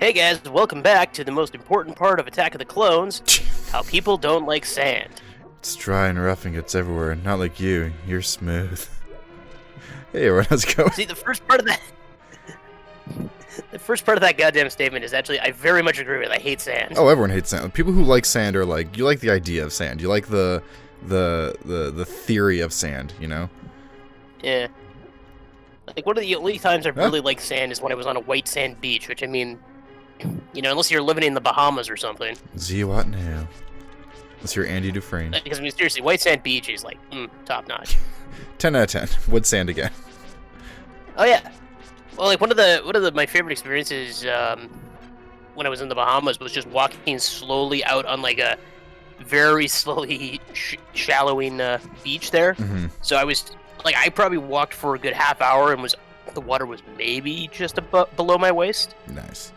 Hey guys, welcome back to the most important part of Attack of the Clones, how people don't like sand. It's dry and rough and gets everywhere, not like you. You're smooth. Hey everyone, how's it going? See, the first part of that goddamn statement is actually, I very much agree with. I hate sand. Oh, everyone hates sand. People who like sand are like, you like the idea of sand. You like the theory of sand, you know? Yeah. Like, one of the only times I really like sand is when I was on a white sand beach, which, I mean, you know, unless you're living in the Bahamas or something. See what now? Unless you're Andy Dufresne. Because, I mean, seriously, white sand beach is, like, top notch. 10 out of 10. Wood sand again. Oh, yeah. Well, like, one of my favorite experiences when I was in the Bahamas was just walking slowly out on, like, a very slowly shallowing beach there. Mm-hmm. So I was, like, I probably walked for a good half hour and the water was maybe just below my waist. Nice.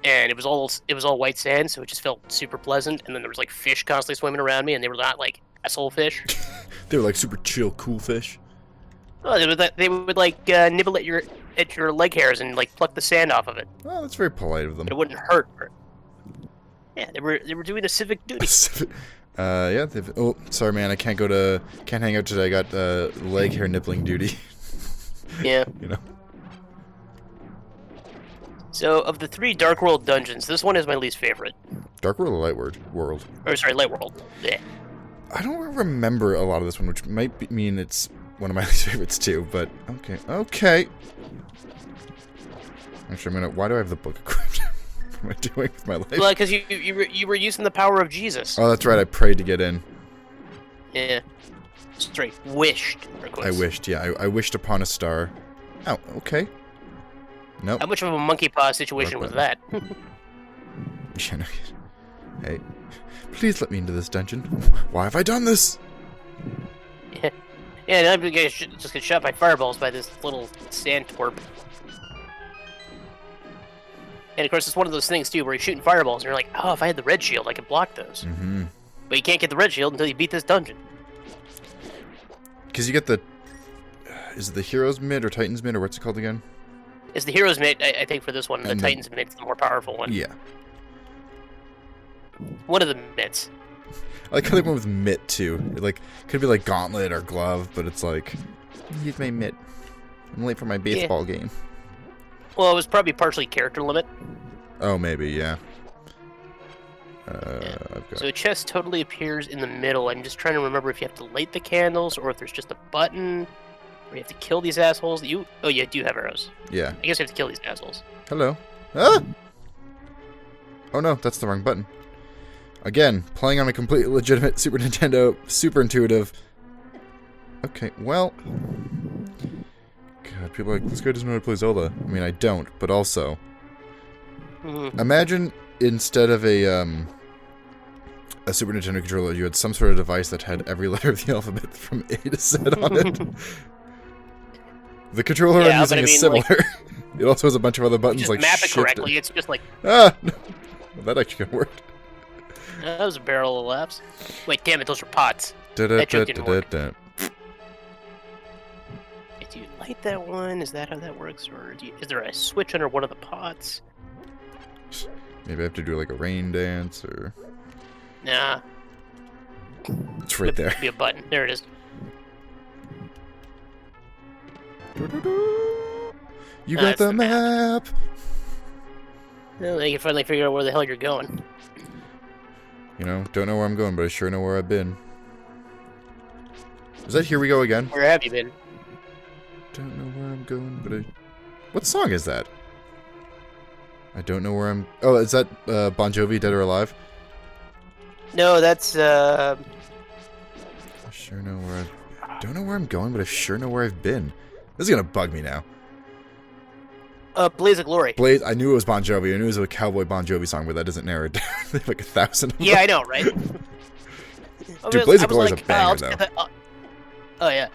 And it was all white sand, so it just felt super pleasant. And then there was, like, fish constantly swimming around me, and they were not, like, asshole fish. They were like super chill, cool fish. Oh, they would nibble at your leg hairs and, like, pluck the sand off of it. Oh, that's very polite of them. It wouldn't hurt. Yeah, they were doing a civic duty. Yeah. Oh, sorry, man. I can't hang out today. I got leg hair nippling duty. Yeah. You know. So, of the 3 Dark World dungeons, this one is my least favorite. Dark World or Light World? Or, sorry, Light World. Yeah. I don't remember a lot of this one, which might mean it's one of my least favorites too, but okay. Actually, why do I have the book equipped? What am I doing with my life? Well, because you were using the power of Jesus. Oh, that's right, I prayed to get in. Yeah. Straight. Wished. I wished, yeah. I wished upon a star. Oh, okay. Nope. How much of a monkey paw situation was that? Hey, please let me into this dungeon. Why have I done this? Yeah, and I'm gonna just get shot by fireballs by this little sand twerp. And of course, it's one of those things too, where you're shooting fireballs, and you're like, "Oh, if I had the red shield, I could block those." Mm-hmm. But you can't get the red shield until you beat this dungeon. Because you get the... Is it the Hero's Mid or Titan's Mid, or what's it called again? It's the Hero's Mid, I think, for this one. The Titan's Mid's the more powerful one. Yeah. One of the mids. I like how they went with mitt, too. It, like, could be like gauntlet or glove, but it's like, use my mitt. I'm late for my baseball game. Well, it was probably partially character limit. Oh, maybe, yeah. So a chest totally appears in the middle. I'm just trying to remember if you have to light the candles, or if there's just a button, or you have to kill these assholes. Oh, you do have arrows. Yeah. I guess you have to kill these assholes. Hello. Ah! Oh no, that's the wrong button. Again, playing on a completely legitimate Super Nintendo, super intuitive. Okay, well... God, people are like, this guy doesn't know how to play Zelda. I mean, I don't, but also... Imagine instead of a Super Nintendo controller, you had some sort of device that had every letter of the alphabet from A to Z on it. The controller I'm using is similar. Like, it also has a bunch of other buttons just like map it shift correctly. It's just like... Ah! No. Well, that actually kind of worked. That was a barrel of laughs. Wait, damn it, those are pots. That joke didn't work. Do you light that one? Is that how that works? Or is there a switch under one of the pots? Maybe I have to do like a rain dance, or... Nah. It's right there. Be a button. There it is. You got the map! Well, you can finally figure out where the hell you're going. You know, don't know where I'm going, but I sure know where I've been. Is that Here We Go Again? Where have you been? Don't know where I'm going, but I... What song is that? I don't know where I'm... Oh, is that Bon Jovi, Dead or Alive? No, that's, I sure know where I don't know where I'm going, but I sure know where I've been. This is gonna bug me now. Blaze of Glory. Blaze, I knew it was Bon Jovi. I knew it was a Cowboy Bon Jovi song, but that doesn't narrow it down. They have like 1,000 of them. Yeah, I know, right? Dude, Blaze of Glory is a banger, though. Oh, yeah.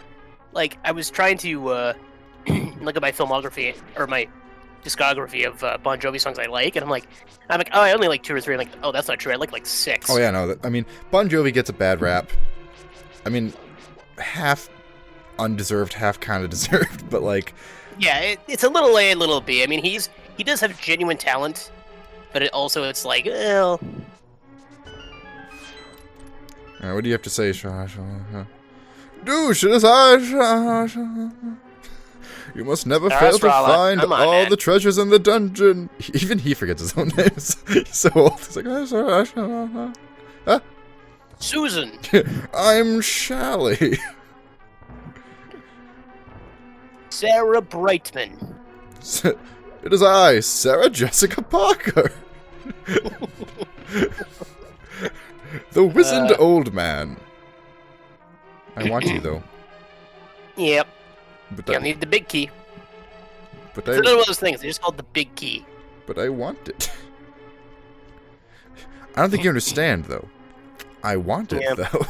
Like, I was trying to look at my filmography, or my discography of Bon Jovi songs I like, and I'm like, oh, I only like 2 or 3. I'm like, oh, that's not true. I like 6. Oh, yeah, no. I mean, Bon Jovi gets a bad rap. I mean, half undeserved, half kind of deserved, but like... Yeah, it's a little A, a little B. I mean, he does have genuine talent, but it's like, well. What do you have to say? Douche, it is I. You must never fail to find all the treasures in the dungeon. Even he forgets his own names. He's so old. He's like, huh? Susan. I'm Shally. Sarah Brightman. It is I, Sarah Jessica Parker. The wizened old man. I want you, though. Yep. But You'll need the big key. But it's another one of those things. They just called the big key. But I want it. I don't think you understand, though. I want it, though.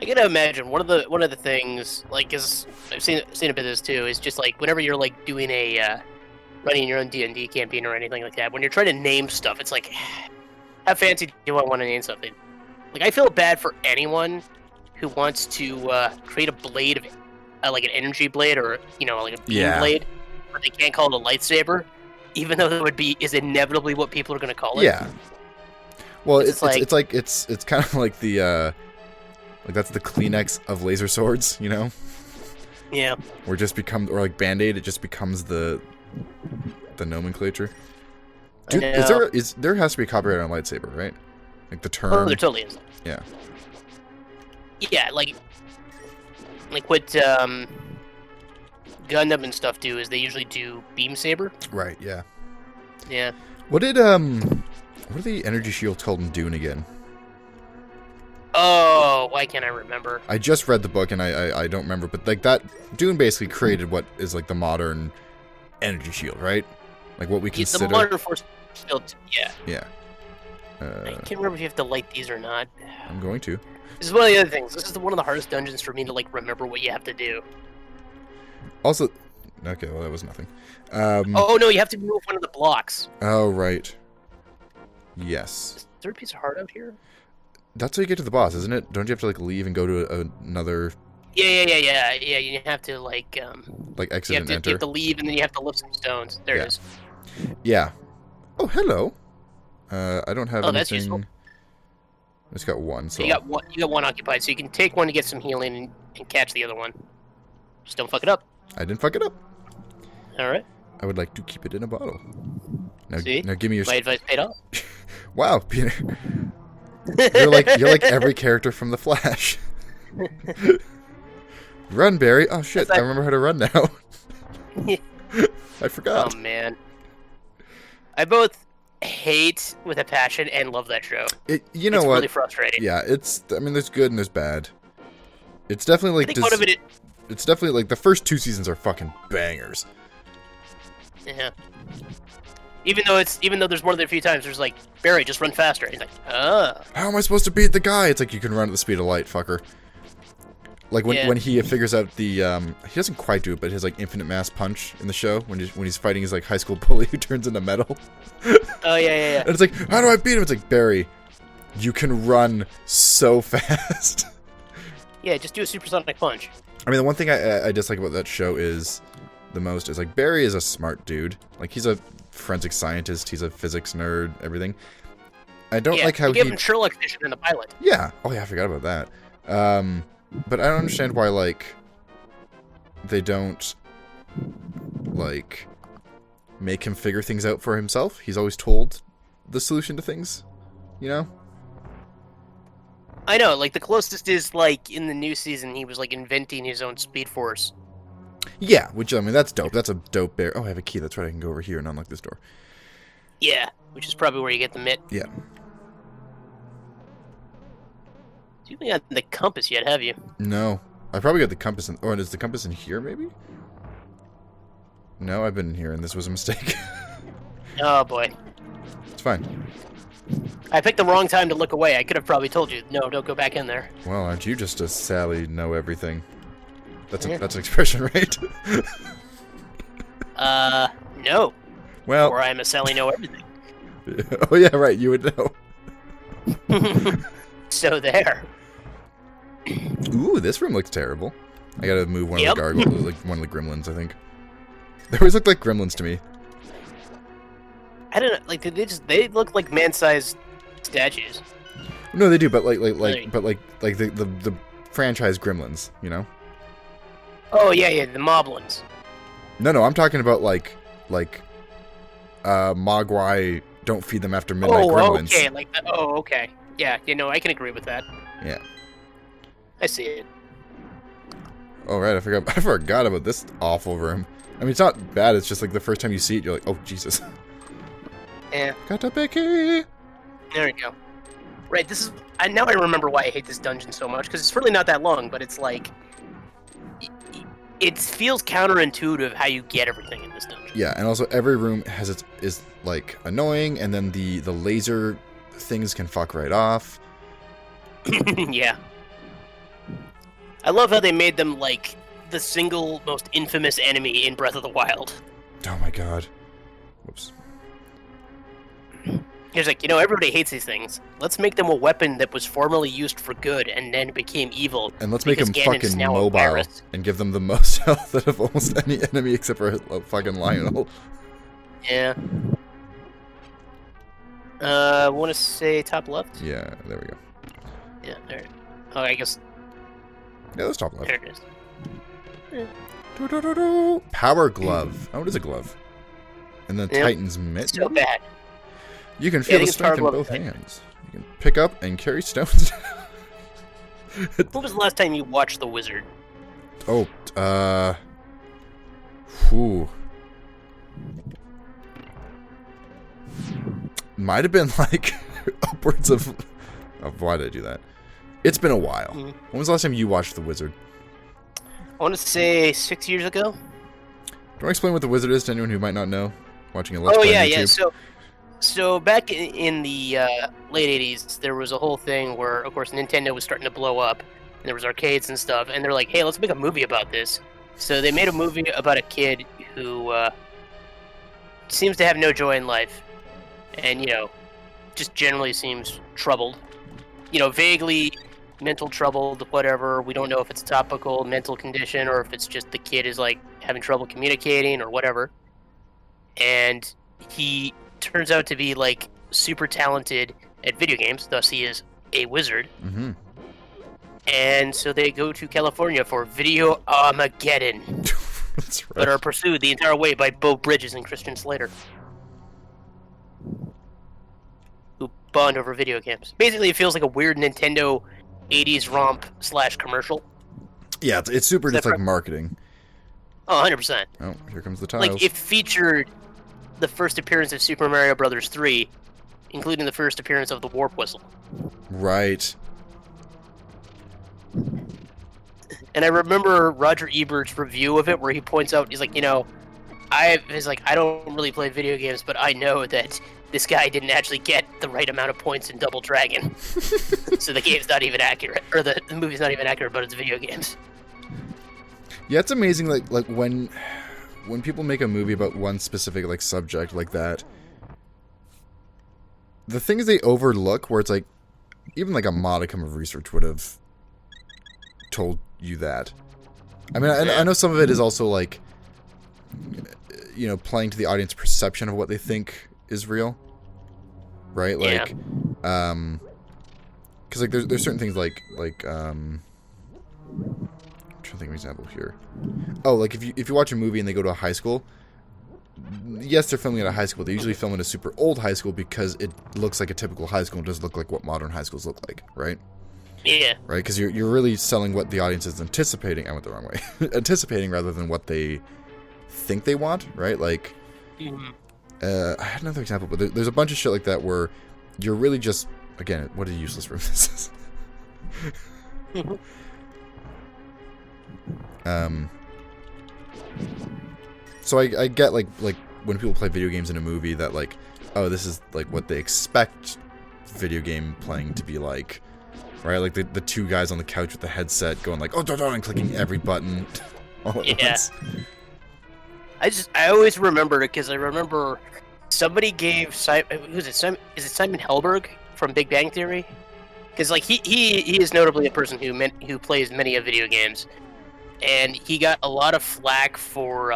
I gotta imagine one of the things, like, is I've seen a bit of this too, is just like whenever you're like doing a running your own D&D campaign or anything like that, when you're trying to name stuff, it's like, how fancy do I want to name something? Like, I feel bad for anyone who wants to create a blade of like an energy blade or like a beam blade, but they can't call it a lightsaber, even though that is inevitably what people are going to call it. Yeah. Well, it's kind of like the like that's the Kleenex of laser swords, you know? Yeah. Or like Band-Aid, it just becomes the nomenclature. Dude, there has to be copyright on lightsaber, right? Like the term. Oh, there totally is. Yeah. Yeah, like what Gundam and stuff do is they usually do beam saber. Right. Yeah. Yeah. What are the energy shields called in Dune again? Oh, why can't I remember? I just read the book and I don't remember, but like that Dune basically created what is like the modern energy shield, right? Like what we consider the modern force field. Yeah. Yeah. I can't remember if you have to light these or not. I'm going to. This is one of the other things. This is one of the hardest dungeons for me to like remember what you have to do. Also, okay, well that was nothing. Oh no, you have to move one of the blocks. Oh right. Yes. Is there a piece of heart out here? That's how you get to the boss, isn't it? Don't you have to like leave and go to another? Yeah. You have to like exit and enter. You have to leave and then you have to lift some stones. There it is. Yeah. Oh, hello. I don't have anything. That's useful. I just got one. So you got one occupied, so you can take one to get some healing and catch the other one. Just don't fuck it up. I didn't fuck it up. All right. I would like to keep it in a bottle. Now, See? Now give me your. My advice paid off. Wow, Peter. You're like every character from The Flash. Run, Barry. Oh shit! I remember how to run now. I forgot. Oh man. I both hate with a passion and love that show. You know it's what? Really frustrating. Yeah, I mean, there's good and there's bad. It's definitely like. It's definitely like the first 2 seasons are fucking bangers. Yeah. Even though there's more than a few times, there's like, Barry, just run faster. He's like, oh. How am I supposed to beat the guy? It's like you can run at the speed of light, fucker. Like when he figures out the he doesn't quite do it, but his like infinite mass punch in the show when he's fighting his like high school bully who turns into metal. Oh yeah. And it's like, how do I beat him? It's like, Barry, you can run so fast. Yeah, just do a supersonic punch. I mean, the one thing I dislike about that show is like Barry is a smart dude. Like he's a forensic scientist. He's a physics nerd. Everything. I don't like how he gave him Sherlock vision in the pilot. Yeah. Oh yeah, I forgot about that. But I don't understand why like they don't like make him figure things out for himself. He's always told the solution to things, you know? I know, like the closest is like in the new season he was like inventing his own speed force. Yeah, which I mean that's dope. That's a dope bear. Oh, I have a key. That's right. I can go over here and unlock this door. Yeah, which is probably where you get the mitt. Yeah. You haven't got the compass yet, have you? No. I probably got the compass in... Oh, and is the compass in here, maybe? No, I've been in here, and this was a mistake. Oh, boy. It's fine. I picked the wrong time to look away. I could have probably told you, no, don't go back in there. Well, aren't you just a Sally know-everything? That's an expression, right? No. Well... Or I'm a Sally know-everything. Oh, yeah, right. You would know. So there. Ooh, this room looks terrible. I gotta move one of the gargoyles, like one of the gremlins, I think. They always look like gremlins to me. I don't know, like they look like man-sized statues. No, they do, but like the franchise gremlins, you know? Oh yeah, the moblins. No, I'm talking about like Mogwai, don't feed them after midnight gremlins. Okay, like okay. Yeah, I can agree with that. Yeah. I see it. Oh right, I forgot about this awful room. I mean, it's not bad. It's just like the first time you see it, you're like, oh Jesus. Yeah. Katapeki. There we go. Right. now I remember why I hate this dungeon so much, because it's really not that long, but it's like it feels counterintuitive how you get everything in this dungeon. Yeah, and also every room is like annoying, and then the laser things can fuck right off. Yeah. I love how they made them like the single most infamous enemy in Breath of the Wild. Oh my god. Whoops. He's like, everybody hates these things. Let's make them a weapon that was formerly used for good and then became evil. And let's make them Ganon's fucking now mobile and give them the most health out of almost any enemy except for fucking Lionel. Yeah. I want to say top left? Yeah, there we go. Yeah, there. Oh, I guess. Yeah, that's top left. There it is. Yeah. Power glove. Oh, it is a glove. And then Titan's mitt. So bad. You can feel the strength in both hands. You can pick up and carry stones. When was the last time you watched The Wizard? Oh, whew. Might have been like upwards of why did I do that? It's been a while. When was the last time you watched The Wizard? I want to say 6 years ago. Do you want to explain what The Wizard is to anyone who might not know? Watching a Let's Play on YouTube? Yeah. So back in the late 80s, there was a whole thing where, of course, Nintendo was starting to blow up, and there was arcades and stuff, and they're like, hey, let's make a movie about this. So they made a movie about a kid who seems to have no joy in life, and, just generally seems troubled. Vaguely mental troubled, whatever. We don't know if it's a topical mental condition or if it's just the kid is, like, having trouble communicating or whatever. And he turns out to be like super talented at video games, thus he is a wizard. Mm-hmm. And so they go to California for Video Armageddon. That's right. But are pursued the entire way by Bo Bridges and Christian Slater, who bond over video games. Basically, it feels like a weird Nintendo 80s romp / commercial. Yeah, it's super just like marketing. Oh, 100%. Oh, here comes the tiles. Like, it featured the first appearance of Super Mario Bros. 3, including the first appearance of the Warp Whistle. Right. And I remember Roger Ebert's review of it, where he points out, he's like, I don't really play video games, but I know that this guy didn't actually get the right amount of points in Double Dragon. So the game's not even accurate, or the movie's not even accurate, but it's video games. Yeah, it's amazing, like when people make a movie about one specific like subject like that, the things they overlook, where it's like even like a modicum of research would have told you that. I mean, I know some of it is also like, playing to the audience perception of what they think is real, right? Like, because like there's certain things like I'm trying to think of an example here. Oh, like if you watch a movie and they go to a high school, yes, they're filming at a high school. They usually film in a super old high school because it looks like a typical high school and doesn't look like what modern high schools look like, right? Yeah. Right, because you're really selling what the audience is anticipating. I went the wrong way. Anticipating rather than what they think they want, right? Like, I had another example, but there's a bunch of shit like that where you're really just, again, what a useless room this is. So I get like when people play video games in a movie that like, oh, this is like what they expect video game playing to be like, right? Like the two guys on the couch with the headset going like, oh, and clicking every button all at once. I always remember it because I remember somebody gave is it Simon Helberg from Big Bang Theory? Because like he is notably a person who plays many of video games, and he got a lot of flack for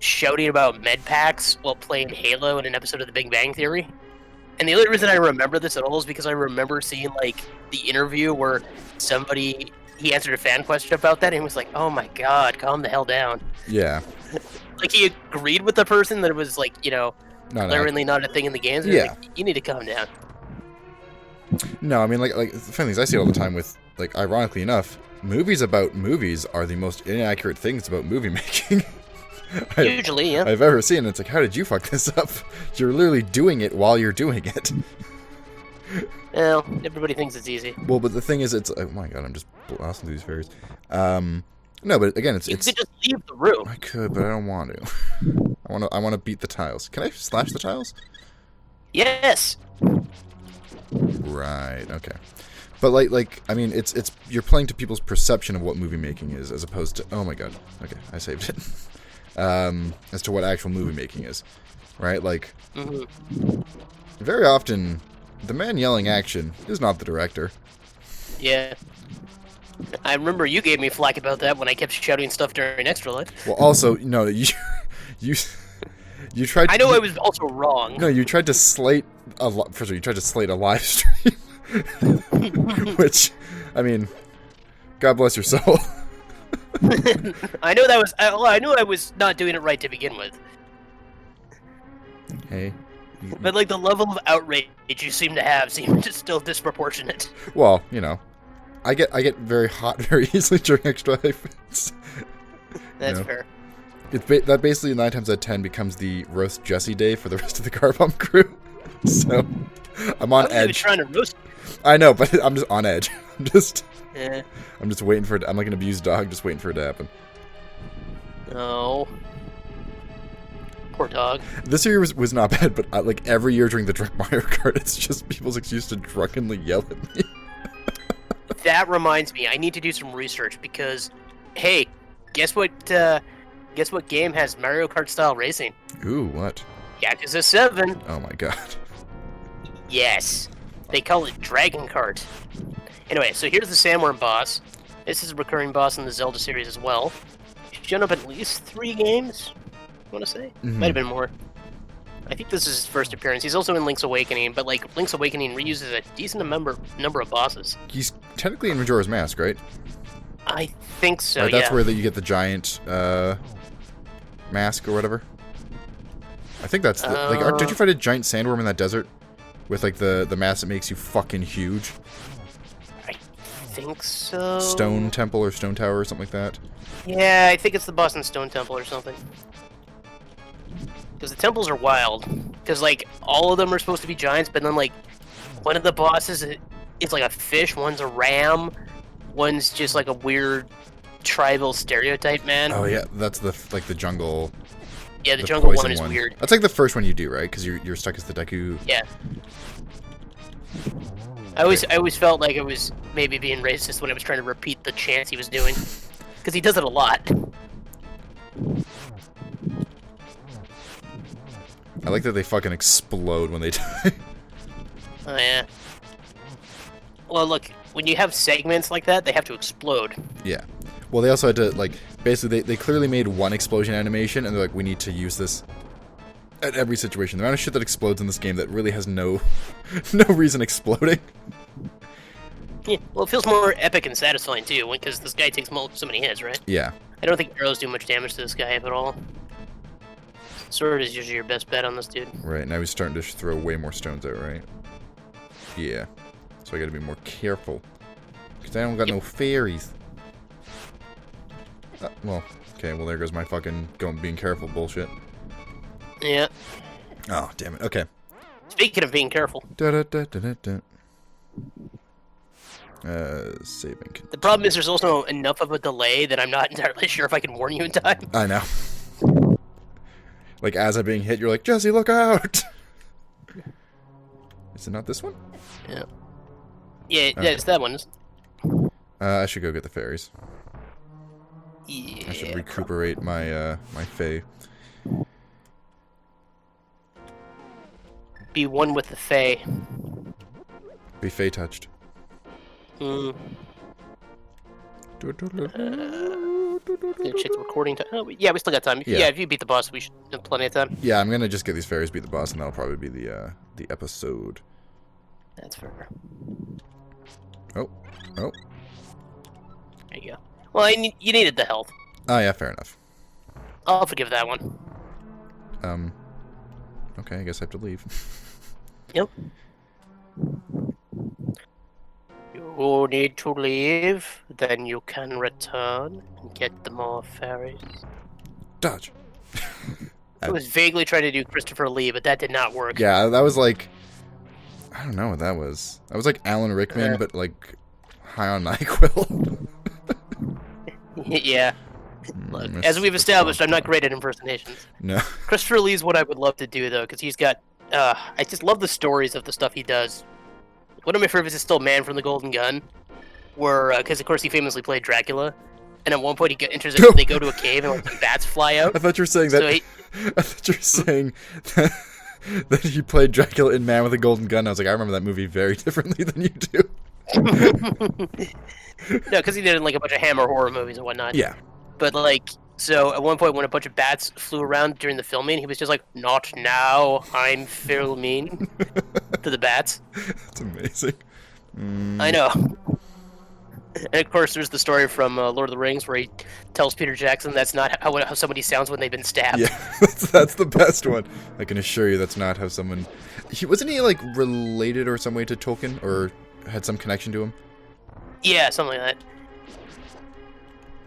shouting about med packs while playing Halo in an episode of The Big Bang Theory. And the only reason I remember this at all is because I remember seeing like the interview where he answered a fan question about that and he was like, "Oh my god, calm the hell down." Yeah. Like he agreed with the person that it was like, glaringly not a thing in the games. Yeah. Like, you need to calm down. No, I mean, like the funny things I see all the time with, like, ironically enough, movies about movies are the most inaccurate things about movie making. Usually, yeah. I've ever seen. It's like, how did you fuck this up? You're literally doing it while you're doing it. Well, everybody thinks it's easy. Well, but the thing is, it's... Oh my god, I'm just blasting through these fairies. No, but again, You could just leave the room. I could, but I don't want to. I want to beat the tiles. Can I slash the tiles? Yes. Right. Okay. But like I mean, it's you're playing to people's perception of what movie making is, as opposed to... Oh my god. Okay, I saved it. As to what actual movie making is, right? Like, very often, the man yelling action is not the director. Yeah. I remember you gave me flack about that when I kept shouting stuff during Extra Life. Well, also, no, you tried. I know I was also wrong. No, you tried to slate first of all, you tried to slate a live stream, which, I mean, God bless your soul. I know that was. I knew I was not doing it right to begin with. Hey. But like the level of outrage you seem to have seems still disproportionate. Well, I get very hot very easily during Extra Life. That's fair. That basically 9 times out of 10 becomes the roast Jesse day for the rest of the Car Bomb crew. So I'm on edge. Trying to roast you. I know, but I'm just on edge. Yeah. I'm just waiting for it. I'm like an abused dog, just waiting for it to happen. Oh. Poor dog. This year was not bad, but like every year during the Drunk Mario Kart, it's just people's excuse to drunkenly yell at me. That reminds me, I need to do some research because, hey, guess what game has Mario Kart style racing? Ooh, what? Yakuza 7. Oh my god. Yes. They call it Dragon Kart. Anyway, so here's the Sandworm boss. This is a recurring boss in the Zelda series as well. He's shown up at least 3 games, I want to say. Might have been more. I think this is his first appearance. He's also in Link's Awakening, but like Link's Awakening reuses a decent number of bosses. He's technically in Majora's Mask, right? I think so, right, that's where you get the giant mask or whatever. I think that's the, like. Did you fight a giant sandworm in that desert with like the mask that makes you fucking huge? I think so. Stone Temple or Stone Tower or something like that. Yeah, I think it's the boss in Stone Temple or something. Because the temples are wild. Because, like, all of them are supposed to be giants, but then, like, one of the bosses is like a fish, one's a ram, one's just like a weird tribal stereotype man. Oh, yeah, that's the jungle... Yeah, the jungle one is weird. That's like the first one you do, right? Because you're stuck as the Deku... Yeah. I always felt like I was maybe being racist when I was trying to repeat the chants he was doing. Because he does it a lot. I like that they fucking explode when they die. Oh, yeah. Well, look, when you have segments like that, they have to explode. Yeah. Well, they also had to, like, basically, they clearly made one explosion animation, and they're like, we need to use this at every situation. The amount of shit that explodes in this game that really has no reason exploding. Yeah, well, it feels more epic and satisfying, too, because this guy takes so many hits, right? Yeah. I don't think arrows do much damage to this guy, if at all. Sword is usually your best bet on this dude. Right, now he's starting to throw way more stones out, right? Yeah. So I gotta be more careful. Because I don't got no fairies. Well, okay, well there goes my fucking being careful bullshit. Yeah. Oh, damn it. Okay. Speaking of being careful. Saving. The problem is there's also enough of a delay that I'm not entirely sure if I can warn you in time. I know. Like, as I'm being hit, you're like, Jesse, look out! Is it not this one? Yeah. Yeah, Okay. yeah, it's that one. I should go get the fairies. Yeah. I should recuperate my, my fae. Be one with the Fae. Be fae touched. Hmm. Check the recording time. Oh, yeah, we still got time. Yeah. If you beat the boss, we should have plenty of time. Yeah, I'm gonna just get these fairies, beat the boss, and that'll probably be the episode. That's fair. Oh. There you go. Well, you needed the health. Oh, yeah, fair enough. I'll forgive that one. Okay, I guess I have to leave. Yep. You need to leave, then you can return and get the more fairies. Dodge. I was vaguely trying to do Christopher Lee, but that did not work. Yeah, that was like... I don't know what that was. That was like Alan Rickman, but like high on NyQuil. Yeah. Look, as we've established, I'm not great at impersonations. No. Christopher Lee's what I would love to do, though, because he's got... I just love the stories of the stuff he does. One of my favorites is still Man from the Golden Gun, where, because of course he famously played Dracula, and at one point they go to a cave and like the bats fly out. I thought you were saying that... I thought you were saying that he played Dracula in Man with a Golden Gun. I was like, I remember that movie very differently than you do. No, because he did it in like a bunch of Hammer horror movies and whatnot. Yeah. But like, so at one point when a bunch of bats flew around during the filming, he was just like, "Not now, I'm filming," to the bats. That's amazing. I know. And of course, there's the story from Lord of the Rings where he tells Peter Jackson that's not how somebody sounds when they've been stabbed. Yeah, that's the best one. I can assure you that's not how someone... Wasn't he, like, related or some way to Tolkien? Or had some connection to him? Yeah, something like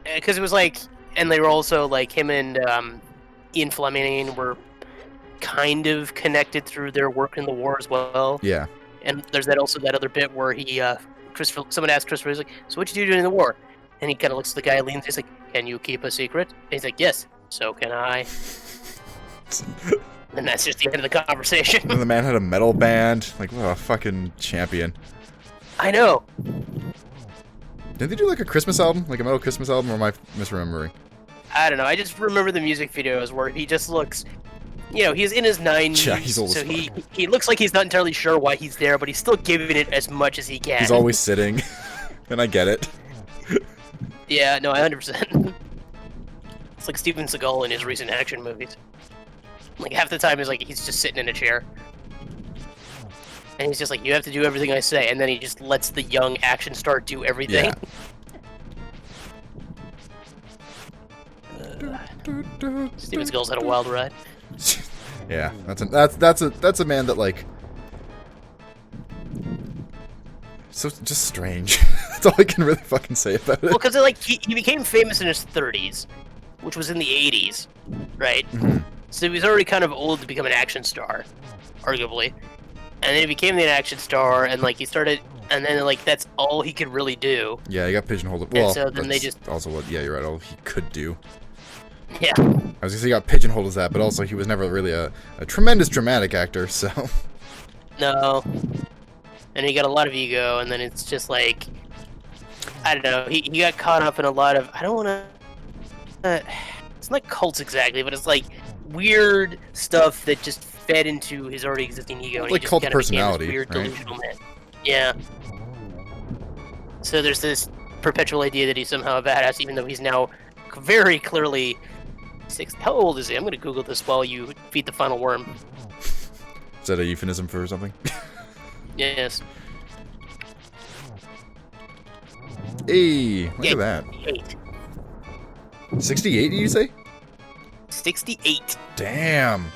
that. Because it was like... And they were also, like, him and Ian Fleming were kind of connected through their work in the war as well. Yeah. And there's that other bit where he... someone asked Christopher, he's like, "So what'd you do during the war?" And he kind of looks at the guy, leans, he's like, "Can you keep a secret?" And he's like, "Yes, so can I." And that's just the end of the conversation. And the man had a metal band. Like, what a fucking champion. I know. Didn't they do like a Christmas album? Like a metal Christmas album, or am I misremembering? I don't know, I just remember the music videos where he just looks... You know, he's in his 90s, yeah, he's old so as fuck. he looks like he's not entirely sure why he's there, but he's still giving it as much as he can. He's always sitting, and I get it. Yeah, no, 100%. It's like Steven Seagal in his recent action movies. Like, half the time he's just sitting in a chair. And he's just like, "You have to do everything I say," and then he just lets the young action star do everything. Yeah. Steven Seagal's had a wild ride. Yeah, that's a man that like... So just strange. That's all I can really fucking say about it. Well, because like he became famous in his 30s, which was in the 80s, right? Mm-hmm. So he was already kind of old to become an action star, arguably. And then he became an action star, and like he started, and then like that's all he could really do. Yeah, he got pigeonholed. And Well, so then they that's just... also what... Yeah, you're right. All he could do. Yeah. I was gonna say he got pigeonholed as that, but also he was never really a tremendous dramatic actor, so... No. And he got a lot of ego, and then it's just like... I don't know, he got caught up in a lot of... I don't want to... it's not cults exactly, but it's like weird stuff that just fed into his already existing ego. And like he just cult kind of personality, became this weird, right? delusional man. Yeah. So there's this perpetual idea that he's somehow a badass, even though he's now very clearly 60. How old is he? I'm going to Google this while you feed the final worm. Is that a euphemism for something? Yes. Hey, look at that. 68. 68, did you say? 68. Damn.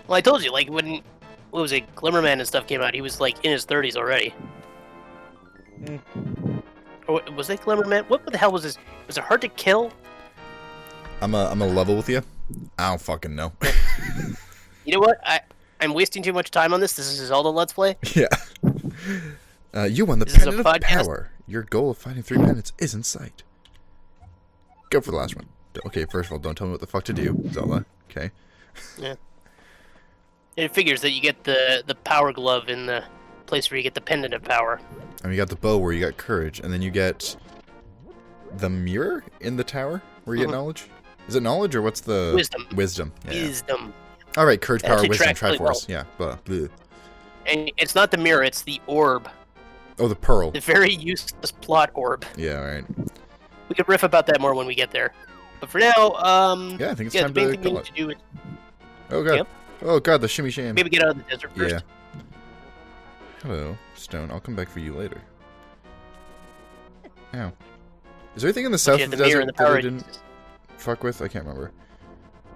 Well, I told you, like, when, what was it, Glimmerman and stuff came out, he was, like, in his 30s already. Or was it Glimmerman? What the hell was this? Was it Hard to Kill? I'm a level with you. I don't fucking know. You know what? I'm wasting too much time on this. This is all the Let's Play. Yeah. You won the This is a Pendant of podcast. Power. Your goal of finding 3 minutes is in sight. Go for the last one. Okay, first of all, don't tell me what the fuck to do, Zelda. Okay. Yeah. It figures that you get the power glove in the place where you get the Pendant of Power. And you got the bow where you got courage, and then you get the mirror in the tower where you get knowledge. Is it knowledge or what's the Wisdom? Wisdom. Yeah. Wisdom. All right, courage, That power, actually wisdom, tracks really Triforce. Yeah. Bleh. And it's not the mirror; it's the orb. Oh, the pearl. The very useless plot orb. Yeah, right. We could riff about that more when we get there. But for now, Yeah, I think it's yeah, time the main to thing we call need it. to do is Oh god. Yep. Oh god, the shimmy sham. maybe get out of the desert first. Yeah. Hello, Stone. I'll come back for you later. Ow. Is there anything in the south You of have the the mirror and desert the that I power. didn't fuck with? I can't remember.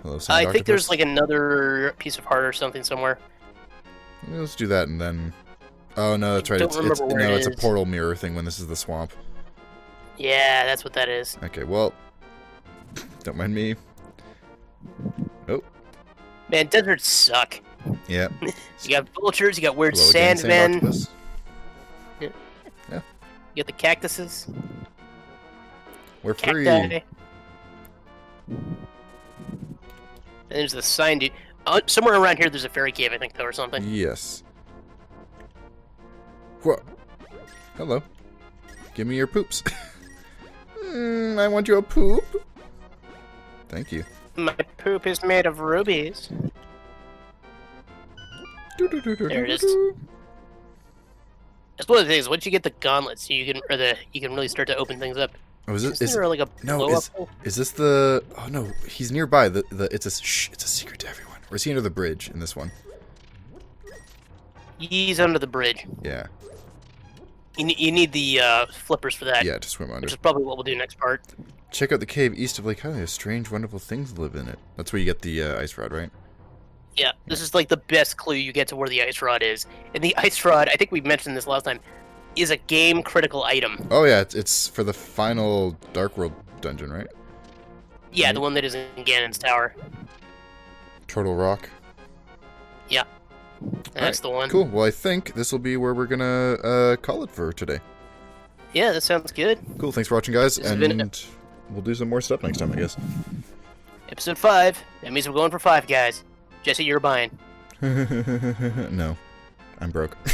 Hello, I Sand think there's Octopus? like another piece of heart or something somewhere. Let's do that and then... Oh no, that's right. Don't remember where it it's a is. portal mirror thing when this is the swamp. Yeah, that's what that is. Okay, well... Don't mind me. Oh, Man, deserts suck. yeah. You got vultures, you got weird Hello again, Sand sandmen, Octopus. you got the cactuses, We're free. cacti. And there's the sign, dude. Somewhere around here there's a fairy cave, I think, though, or something. Yes. Whoa. Hello. Give me your poops. I want your poop. Thank you. My poop is made of rubies. There it is. That's one of the things. Once you get the gauntlets, you can really start to open things up. Oh, is it? Isn't there like a blow up? Is this the? Oh no, he's nearby. It's a secret to everyone. Or is he under the bridge in this one? He's under the bridge. Yeah. You need the flippers for that. Yeah, to swim under. Which is probably what we'll do next part. Check out the cave east of Lake Hylia. Strange, wonderful things live in it. That's where you get the ice rod, right? Yeah, this is like the best clue you get to where the ice rod is. And the ice rod, I think we mentioned this last time, is a game critical item. Oh yeah, it's for the final Dark World dungeon, right? Yeah, the one that is in Ganon's tower. Turtle Rock. Yeah. That's the one. Cool. Well, I think this will be where we're gonna call it for today. Yeah, that sounds good. Cool. Thanks for watching, guys, This has and been- we'll do some more stuff next time, I guess. Episode 5. That means we're going for 5, guys. Jesse, you're buying. No, I'm broke.